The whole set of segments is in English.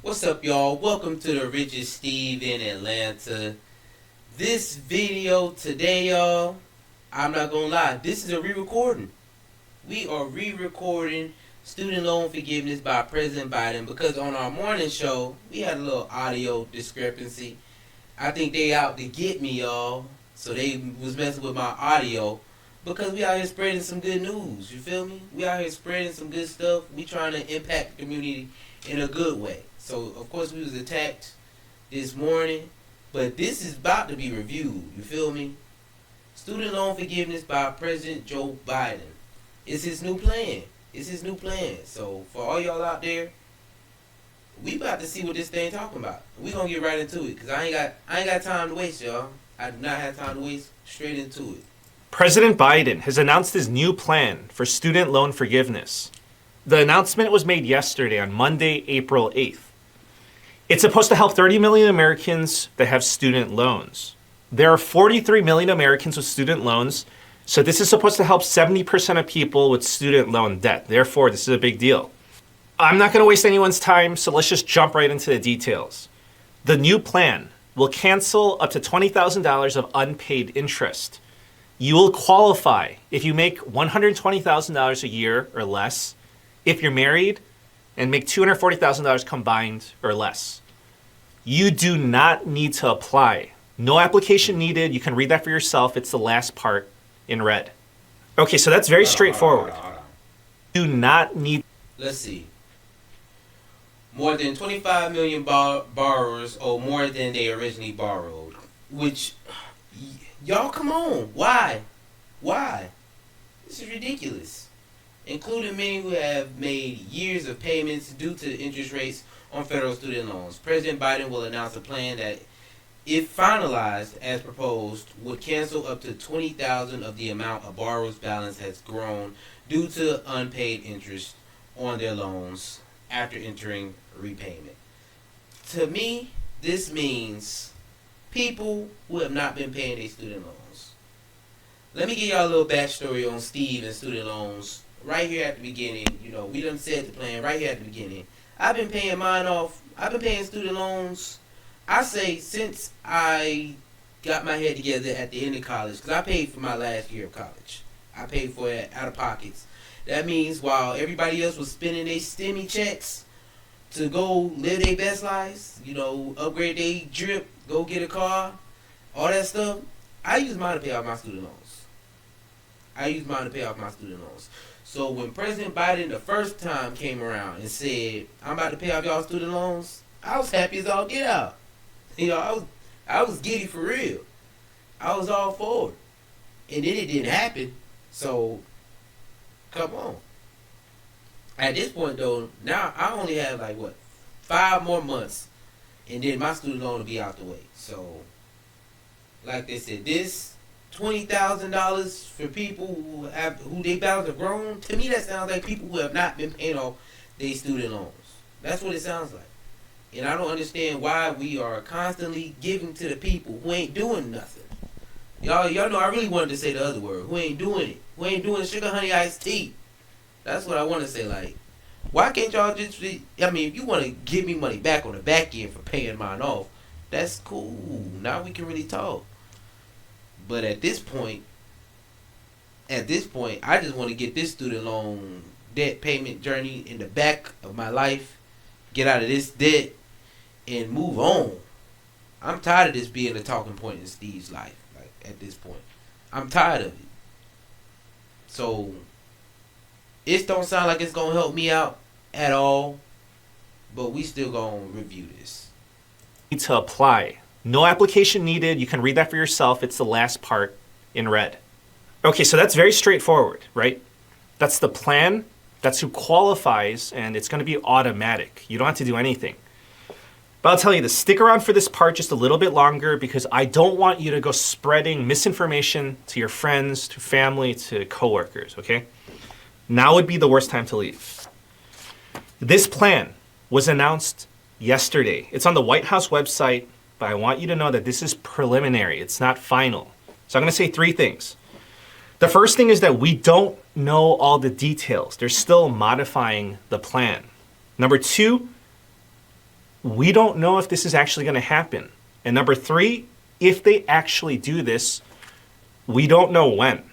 What's up, y'all? Welcome to the Richest Steve in Atlanta. This video today, y'all, I'm not gonna lie, this is a re-recording. We are re-recording student loan forgiveness by President Biden because on our morning show, we had a little audio discrepancy. I think they out to get me, y'all. So they was messing with my audio because we out here spreading some good news. You feel me? We out here spreading some good stuff. We trying to impact the community in a good way. So, of course, we was attacked this morning, but this is about to be reviewed. You feel me? Student loan forgiveness by President Joe Biden. It's his new plan. It's his new plan. So, for all y'all out there, we about to see what this thing talking about. We gonna get right into it, because I ain't got time to waste, y'all. I do not have time to waste. Straight into it. President Biden has announced his new plan for student loan forgiveness. The announcement was made yesterday on Monday, April 8th. It's supposed to help 30 million Americans that have student loans. There are 43 million Americans with student loans, so this is supposed to help 70% of people with student loan debt. Therefore, this is a big deal. I'm not going to waste anyone's time, so let's just jump right into the details. The new plan will cancel up to $20,000 of unpaid interest. You will qualify if you make $120,000 a year or less, if you're married, and make $240,000 combined or less. You do not need to apply. No application needed. You can read that for yourself. It's the last part in red. Okay, so that's very straightforward. Hold on. Do not need. Let's see. More than 25 million borrowers owe more than they originally borrowed. Which, y'all, come on. Why? This is ridiculous. Including many who have made years of payments due to interest rates on federal student loans. President Biden will announce a plan that, if finalized as proposed, would cancel up to $20,000 of the amount a borrower's balance has grown due to unpaid interest on their loans after entering repayment. To me, this means people who have not been paying their student loans. Let me give y'all a little backstory on Steve and student loans. Right here at the beginning, we done said the plan right here at the beginning. I've been paying mine off. I've been paying student loans, I say, since I got my head together at the end of college, because I paid for my last year of college. I paid for it out of pockets. That means while everybody else was spending their STEMI checks to go live their best lives, upgrade their drip, go get a car, all that stuff, I used mine to pay off my student loans. So when President Biden the first time came around and said, I'm about to pay off y'all student loans, I was happy as all get out. I was giddy for real. I was all for it. And then it didn't happen. So, come on. At this point, though, now I only have 5 more months. And then my student loan will be out the way. So, like they said, this $20,000 for people who they balance have grown. To me, that sounds like people who have not been paying off their student loans. That's what it sounds like. And I don't understand why we are constantly giving to the people who ain't doing nothing. Y'all know I really wanted to say the other word. Who ain't doing it? Who ain't doing sugar honey iced tea? That's what I want to say. Why can't y'all just? If you want to give me money back on the back end for paying mine off, that's cool. Now we can really talk. But at this point, I just want to get this student loan debt payment journey in the back of my life, get out of this debt, and move on. I'm tired of this being a talking point in Steve's life. At this point, I'm tired of it. So, it don't sound like it's gonna help me out at all, but we still gonna review this. Need to apply. No application needed. You can read that for yourself. It's the last part in red. Okay, so that's very straightforward, right? That's the plan. That's who qualifies, and it's going to be automatic. You don't have to do anything. But I'll tell you this, stick around for this part just a little bit longer because I don't want you to go spreading misinformation to your friends, to family, to coworkers, okay? Now would be the worst time to leave. This plan was announced yesterday. It's on the White House website. But I want you to know that this is preliminary. It's not final. So I'm going to say 3 things. The first thing is that we don't know all the details. They're still modifying the plan. Number 2, we don't know if this is actually going to happen. And number three, if they actually do this, we don't know when.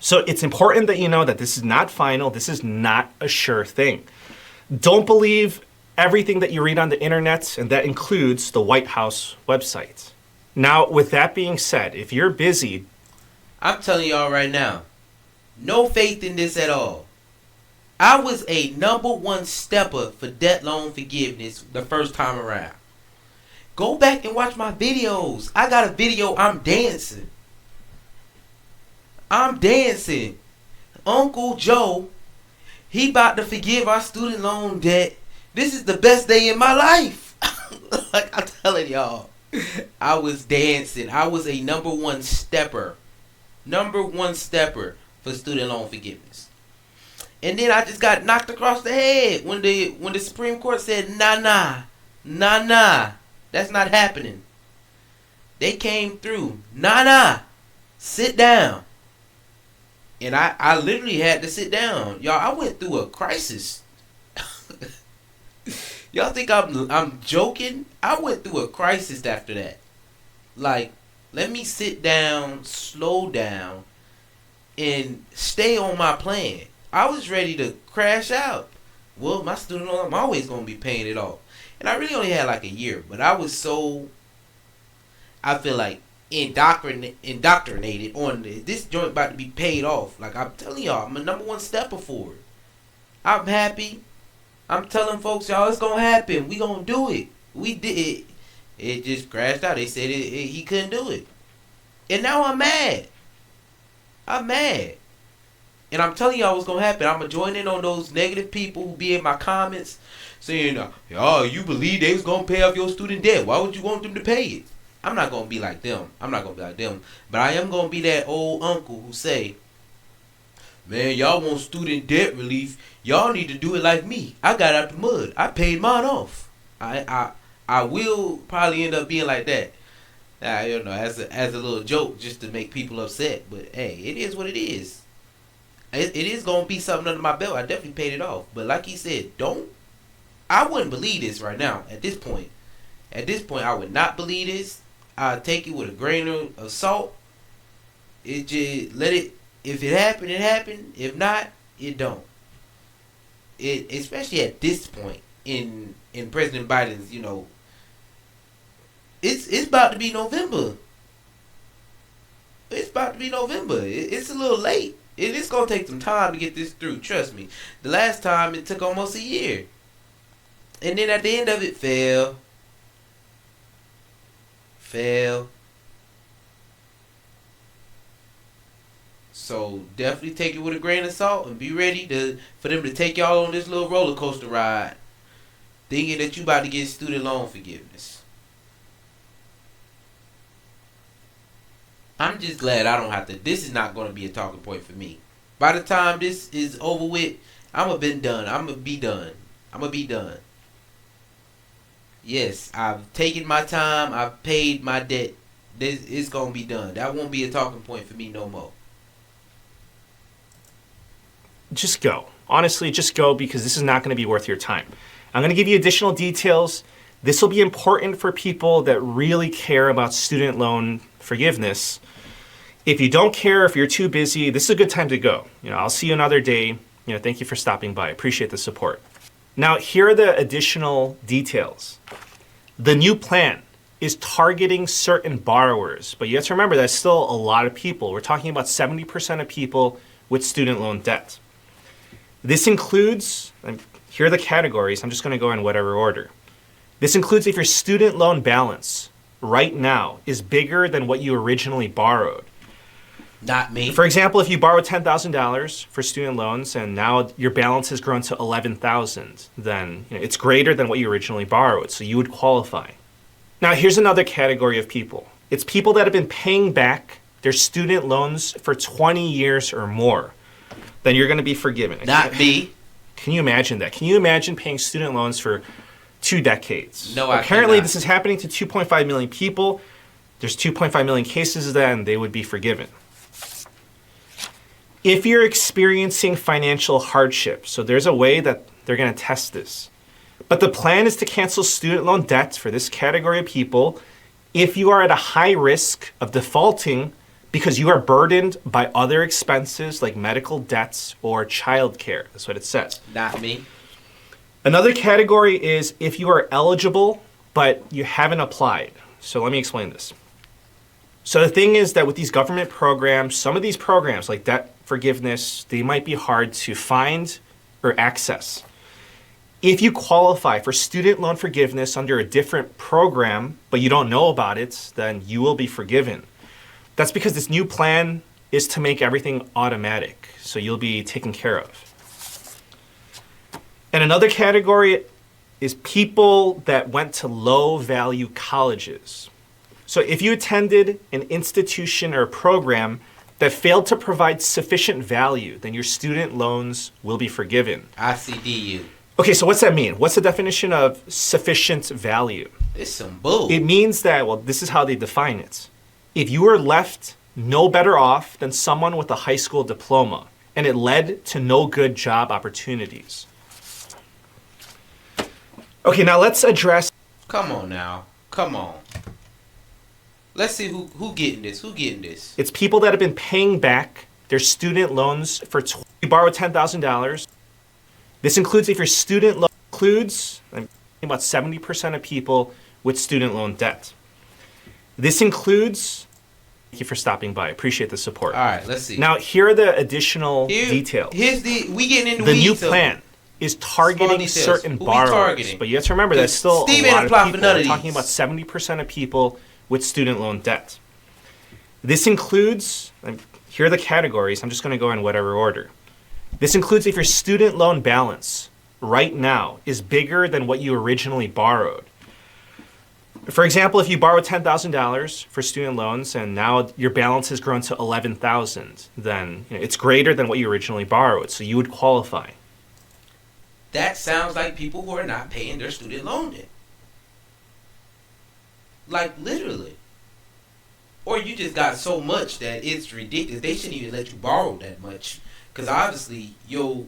So it's important that you know that this is not final. This is not a sure thing. Don't believe everything that you read on the internet, and that includes the White House website. Now, with that being said, if you're busy, I'm telling y'all right now, no faith in this at all. I was a number one stepper for debt loan forgiveness the first time around. Go back and watch my videos. I got a video, I'm dancing. I'm dancing. Uncle Joe, he about to forgive our student loan debt. This is the best day in my life. Like I'm telling y'all, I was dancing. I was a number one stepper. Number one stepper for student loan forgiveness. And then I just got knocked across the head when the Supreme Court said, nah, that's not happening. They came through. Nah, sit down. And I literally had to sit down. Y'all, I went through a crisis. Y'all think I'm joking? I went through a crisis after that. Like, let me sit down, slow down, and stay on my plan. I was ready to crash out. Well, my student loan, I'm always going to be paying it off. And I really only had like a year. But I was so, I feel like, indoctrinated on this joint about to be paid off. Like I'm telling y'all, I'm a number one stepper for it. I'm happy. I'm telling folks, y'all, it's gonna happen. We gonna do it. We did it. It just crashed out. They said he couldn't do it, and now I'm mad. I'm mad, and I'm telling y'all what's gonna happen. I'm gonna join in on those negative people who be in my comments saying, "Oh, you believe they was gonna pay off your student debt? Why would you want them to pay it?" I'm not going to be like them. But I am going to be that old uncle who say, man, y'all want student debt relief. Y'all need to do it like me. I got out the mud. I paid mine off. I will probably end up being like that. Now, you know, as a little joke just to make people upset. But, hey, it is what it is. It is going to be something under my belt. I definitely paid it off. But like he said, I wouldn't believe this right now at this point. At this point, I would not believe this. I'll take it with a grain of salt. It just let it. If it happened, it happened. If not, it don't. It especially at this point in President Biden's, you know, it's about to be November. It's about to be November. It's a little late. It's gonna take some time to get this through. Trust me. The last time it took almost a year, and then at the end of it, fail. So definitely take it with a grain of salt and be ready for them to take y'all on this little roller coaster ride, thinking that you about to get student loan forgiveness. I'm just glad I don't have to. This is not going to be a talking point for me. By the time this is over with, I'm gonna be done. Yes, I've taken my time. I've paid my debt. This is gonna be done. That won't be a talking point for me no more. just go. Honestly, just go, because this is not going to be worth your time. I'm going to give you additional details. This will be important for people that really care about student loan forgiveness. If you don't care, if you're too busy, this is a good time to go. I'll see you another day. Thank you for stopping by. I appreciate the support. Now, here are the additional details. The new plan is targeting certain borrowers, but you have to remember that's still a lot of people. We're talking about 70% of people with student loan debt. This includes, here are the categories. I'm just going to go in whatever order. This includes if your student loan balance right now is bigger than what you originally borrowed. Not me. For example, if you borrowed $10,000 for student loans and now your balance has grown to $11,000, then it's greater than what you originally borrowed, so you would qualify. Now, here's another category of people. It's people that have been paying back their student loans for 20 years or more. Then you're going to be forgiven. Not me. Can you imagine that? Can you imagine paying student loans for 2 decades? No, I Apparently, cannot. This is happening to 2.5 million people. There's 2.5 million cases then they would be forgiven. If you're experiencing financial hardship, so there's a way that they're going to test this. But the plan is to cancel student loan debt for this category of people if you are at a high risk of defaulting because you are burdened by other expenses like medical debts or childcare. That's what it says. Not me. Another category is if you are eligible, but you haven't applied. So let me explain this. So the thing is that with these government programs, some of these programs like debt forgiveness, they might be hard to find or access. If you qualify for student loan forgiveness under a different program, but you don't know about it, then you will be forgiven. That's because this new plan is to make everything automatic, so you'll be taken care of. And another category is people that went to low-value colleges. So if you attended an institution or a program that failed to provide sufficient value, then your student loans will be forgiven. ICDU. Okay, so what's that mean? What's the definition of sufficient value? It's some bull. It means that, well, this is how they define it. If you were left no better off than someone with a high school diploma, and it led to no good job opportunities. Okay, now let's address... Come on now. Come on. Let's see who getting this. Who getting this? It's people that have been paying back their student loans for... You borrow $10,000. This includes if your student loan includes about 70% of people with student loan debt. This includes, thank you for stopping by. Appreciate the support. All right, let's see. Now, here are the additional details. We getting into the new plan is targeting certain borrowers. But you have to remember that still Steve a lot of people. We're talking about 70% of people with student loan debt. This includes, here are the categories. I'm just going to go in whatever order. This includes if your student loan balance right now is bigger than what you originally borrowed. For example, if you borrowed $10,000 for student loans and now your balance has grown to $11,000, then it's greater than what you originally borrowed, so you would qualify. That sounds like people who are not paying their student loan debt. Like literally. Or you just got so much that it's ridiculous. They shouldn't even let you borrow that much. Because obviously your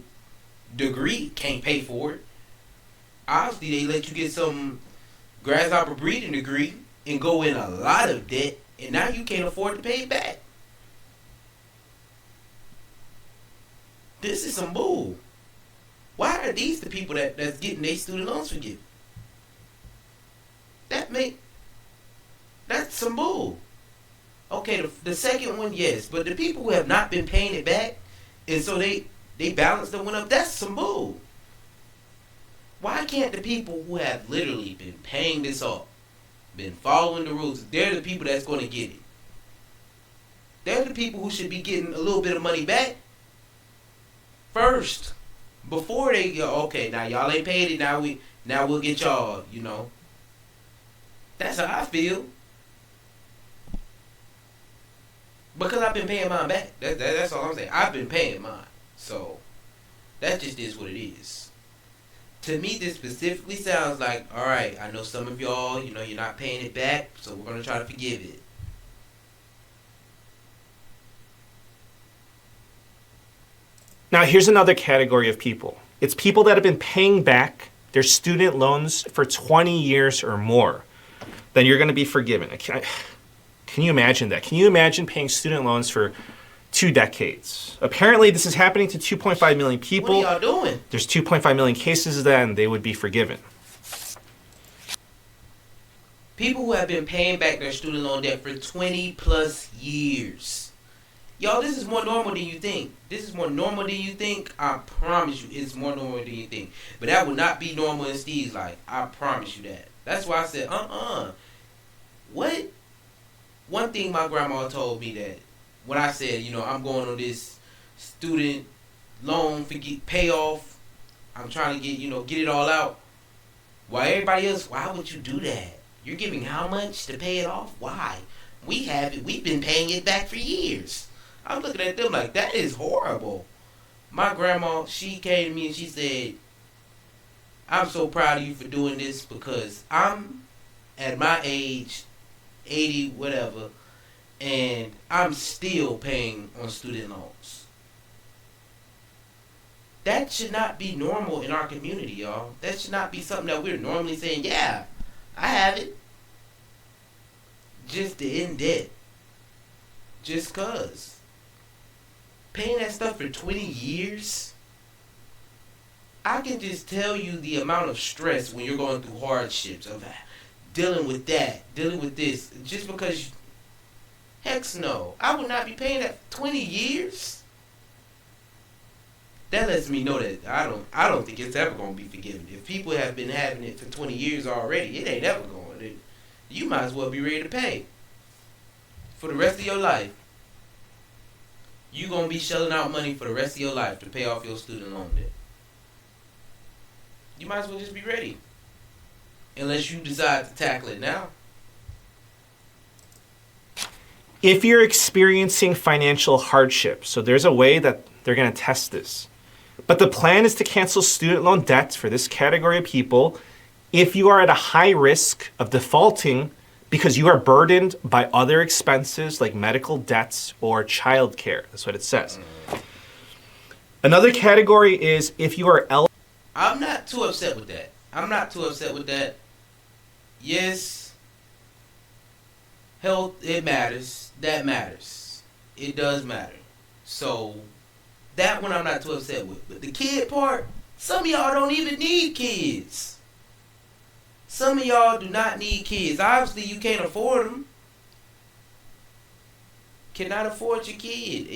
degree can't pay for it. Obviously they let you get some grasshopper breeding degree and go in a lot of debt, and now you can't afford to pay it back. This is some bull. Why are these the people that's getting their student loans forgiven? That's some bull. Okay, the second one, yes, but the people who have not been paying it back, and so they balance that went up, that's some bull. Why can't the people who have literally been paying this off, been following the rules, they're the people that's going to get it. They're the people who should be getting a little bit of money back first. Before they go, okay, now y'all ain't paid it, now we'll get y'all, That's how I feel. Because I've been paying mine back. That's all I'm saying. I've been paying mine. So, that just is what it is. To me, this specifically sounds like, alright, I know some of y'all, you're not paying it back, so we're going to try to forgive it. Now, here's another category of people. It's people that have been paying back their student loans for 20 years or more. Then you're going to be forgiven. Can you imagine that? Can you imagine paying student loans for 2 decades? Apparently, this is happening to 2.5 million people. What are y'all doing? There's 2.5 million cases of that, and they would be forgiven. People who have been paying back their student loan debt for 20 plus years. Y'all, this is more normal than you think. This is more normal than you think. I promise you, it's more normal than you think. But that would not be normal in Steve's life. I promise you that. That's why I said, What? One thing my grandma told me that when I said, I'm going on this student loan payoff, I'm trying to get it all out. Why everybody else, why would you do that? You're giving how much to pay it off? Why? We have it. We've been paying it back for years. I'm looking at them like, that is horrible. My grandma, she came to me and she said, I'm so proud of you for doing this because I'm at my age, 80, whatever, and I'm still paying on student loans. That should not be normal in our community, y'all. That should not be something that we're normally saying, yeah, I have it. Just to end debt. Just cause. Paying that stuff for 20 years? I can just tell you the amount of stress when you're going through hardships of dealing with that, dealing with this, just because, heck no, I would not be paying that for 20 years. That lets me know that I don't think it's ever going to be forgiven. If people have been having it for 20 years already, it ain't ever going. You might as well be ready to pay for the rest of your life. You going to be shelling out money for the rest of your life to pay off your student loan debt. You might as well just be ready. Unless you decide to tackle it now. If you're experiencing financial hardship, so there's a way that they're going to test this. But the plan is to cancel student loan debts for this category of people if you are at a high risk of defaulting because you are burdened by other expenses like medical debts or childcare. That's what it says. Another category is if you are eligible. I'm not too upset with that. Yes, health, it matters. That matters. It does matter. So, that one I'm not too upset with. But the kid part, some of y'all don't even need kids. Some of y'all do not need kids. Obviously, you can't afford them. Cannot afford your kid.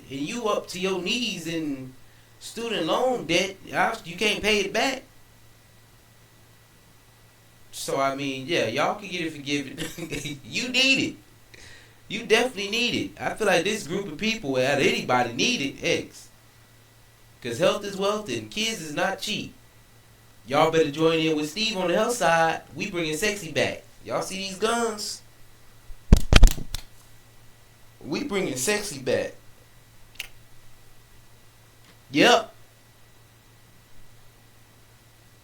And you up to your knees in student loan debt. You can't pay it back. So, I mean, yeah, y'all can get it forgiven. You need it. You definitely need it. I feel like this group of people, out of anybody, need it. X. Because health is wealth and kids is not cheap. Y'all better join in with Steve on the health side. We bringing sexy back. Y'all see these guns? We bringing sexy back. Yep.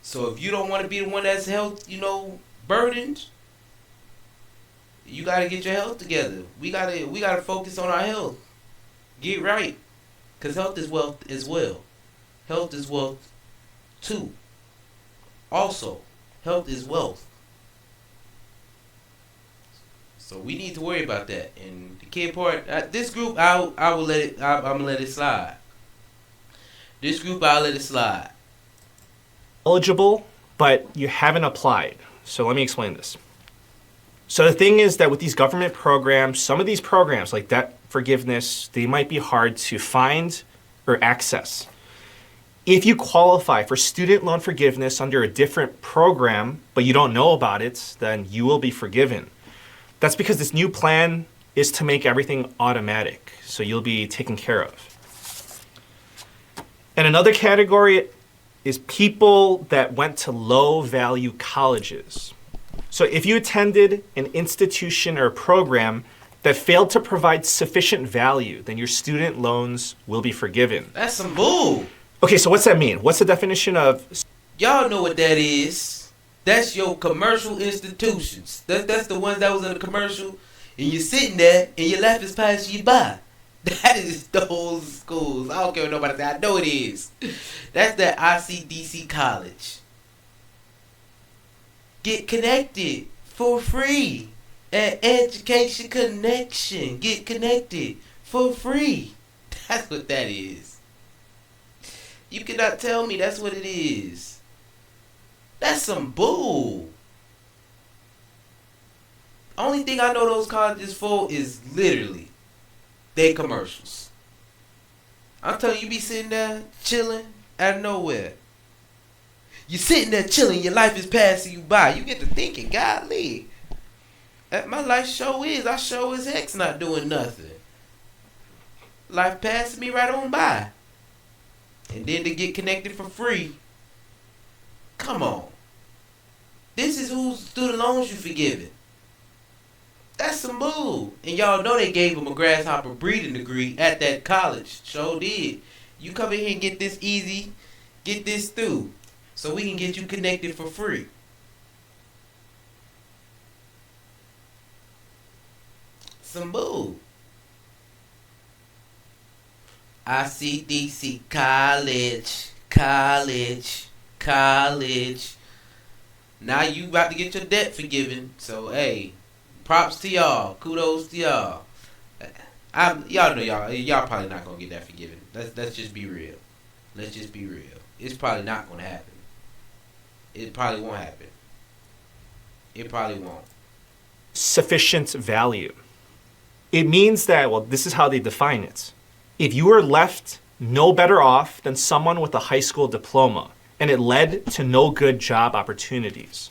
So if you don't want to be the one that's health, burdened, you gotta get your health together. We gotta focus on our health. Get right. Cause health is wealth as well. Health is wealth too. Also, health is wealth. So we need to worry about that. And the kid part, this group, I'm gonna let it slide. This group, I'll let it slide. Eligible, but you haven't applied. So let me explain this. So the thing is that with these government programs, some of these programs like debt forgiveness, they might be hard to find or access. If you qualify for student loan forgiveness under a different program, but you don't know about it, then you will be forgiven. That's because this new plan is to make everything automatic, so you'll be taken care of. And another category is people that went to low-value colleges. So if you attended an institution or a program that failed to provide sufficient value, then your student loans will be forgiven. That's some bull. Okay, so what's that mean? What's the definition of... Y'all know what that is. That's your commercial institutions. That's the ones that was in the commercial, and you're sitting there, and your life is passing you by. That is those schools. I don't care what nobody says. I know it is. That's that ICDC college. Get connected for free at Education Connection. Get connected for free. That's what that is. You cannot tell me that's what it is. That's some bull. Only thing I know those colleges for is literally they commercials. I'm telling you, you be sitting there chilling out of nowhere. You're sitting there chilling, your life is passing you by. You get to thinking, golly, my life show is, I show as heck's not doing nothing. Life passing me right on by. And then to get connected for free. Come on. This is whose student loans you forgiving. That's some bull. And y'all know they gave him a grasshopper breeding degree at that college. Sure did. You come in here and get this easy, get this through, so we can get you connected for free. Some bull. ICDC, college, college, college. Now you about to get your debt forgiven. So hey, props to y'all. Kudos to y'all. Y'all know y'all probably not gonna get that forgiven. Let's just be real. Let's just be real. It's probably not gonna happen. It probably won't happen. It probably won't. Sufficient value. It means that, well, this is how they define it. If you were left no better off than someone with a high school diploma, and it led to no good job opportunities.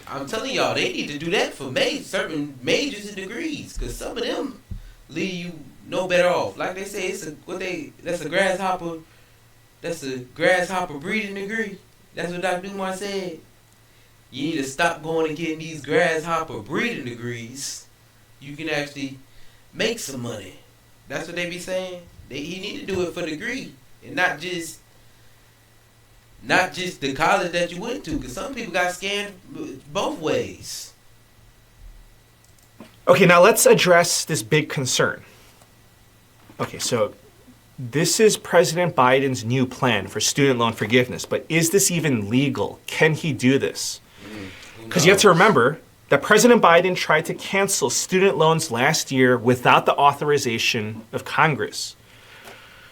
I'm telling y'all, they need to do that for certain majors and degrees, because some of them leave you no better off. Like they say, that's a grasshopper breeding degree. That's what Dr. Dumont said. You need to stop going and getting these grasshopper breeding degrees. You can actually make some money. That's what they be saying. You need to do it for the degree, and not just the college that you went to, because some people got scammed both ways. Okay, now let's address this big concern. Okay, so this is President Biden's new plan for student loan forgiveness, but is this even legal? Can he do this? Because you have to remember that President Biden tried to cancel student loans last year without the authorization of Congress.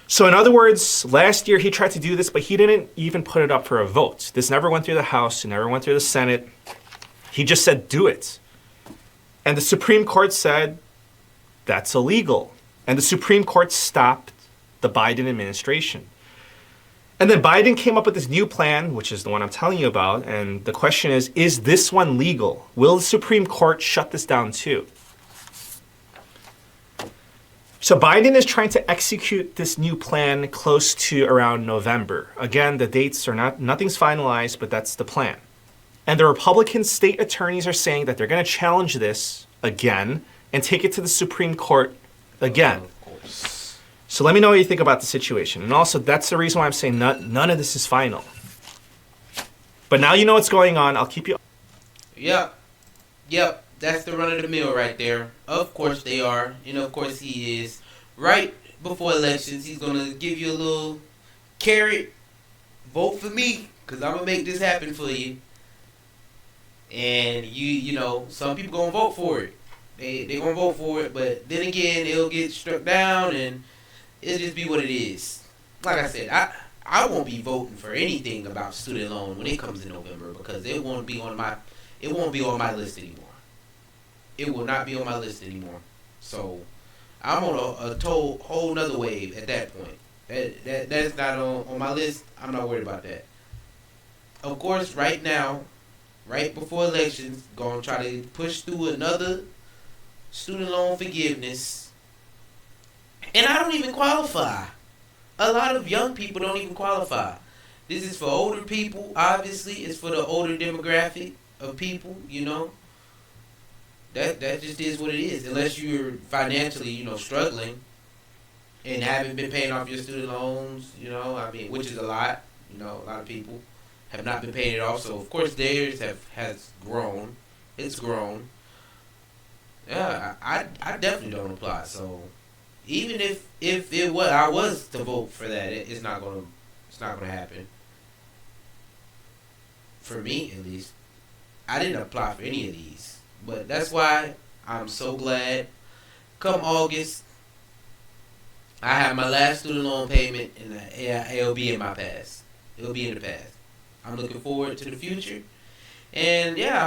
So in other words, last year he tried to do this, but he didn't even put it up for a vote. This never went through the House, it never went through the Senate. He just said, do it. And the Supreme Court said, that's illegal. And the Supreme Court stopped the Biden administration. And then Biden came up with this new plan, which is the one I'm telling you about. And the question is this one legal? Will the Supreme Court shut this down too? So Biden is trying to execute this new plan close to around November. Again, the dates are nothing's finalized, but that's the plan. And the Republican state attorneys are saying that they're going to challenge this again and take it to the Supreme Court again. So let me know what you think about the situation. And also, that's the reason why I'm saying none of this is final. But now you know what's going on. I'll keep you... Yep. That's the run of the mill right there. Of course they are. And of course he is. Right before elections, he's going to give you a little carrot. Vote for me, because I'm going to make this happen for you. And you know, some people going to vote for it. They going to vote for it, but then again, it'll get struck down and it'll just be what it is. Like I said, I won't be voting for anything about student loan when it comes in November, because it won't be on my list anymore. It will not be on my list anymore. So I'm on a whole nother wave at that point. That's not on my list. I'm not worried about that. Of course, right now, right before elections, gonna try to push through another student loan forgiveness. And I don't even qualify. A lot of young people don't even qualify. This is for older people. Obviously, it's for the older demographic of people, you know. That just is what it is. Unless you're financially, you know, struggling and haven't been paying off your student loans, you know, I mean, which is a lot. You know, a lot of people have not been paying it off. So, of course, theirs has grown. It's grown. Yeah, I definitely don't apply. So, even if I was to vote for that, it's not gonna happen. For me, at least, I didn't apply for any of these. But that's why I'm so glad. Come August, I have my last student loan payment, and it'll be in my past. It'll be in the past. I'm looking forward to the future, and yeah,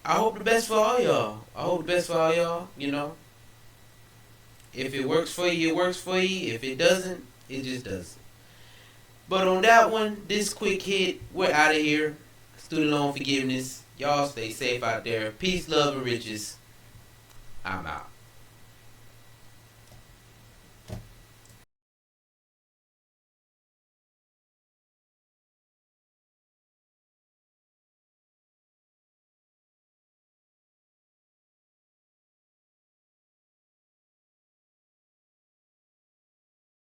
I hope the best for all y'all. You know, if it works for you, it works for you. If it doesn't, it just doesn't. But on that one, this quick hit, we're out of here. Student loan forgiveness. Y'all stay safe out there. Peace, love, and riches. I'm out.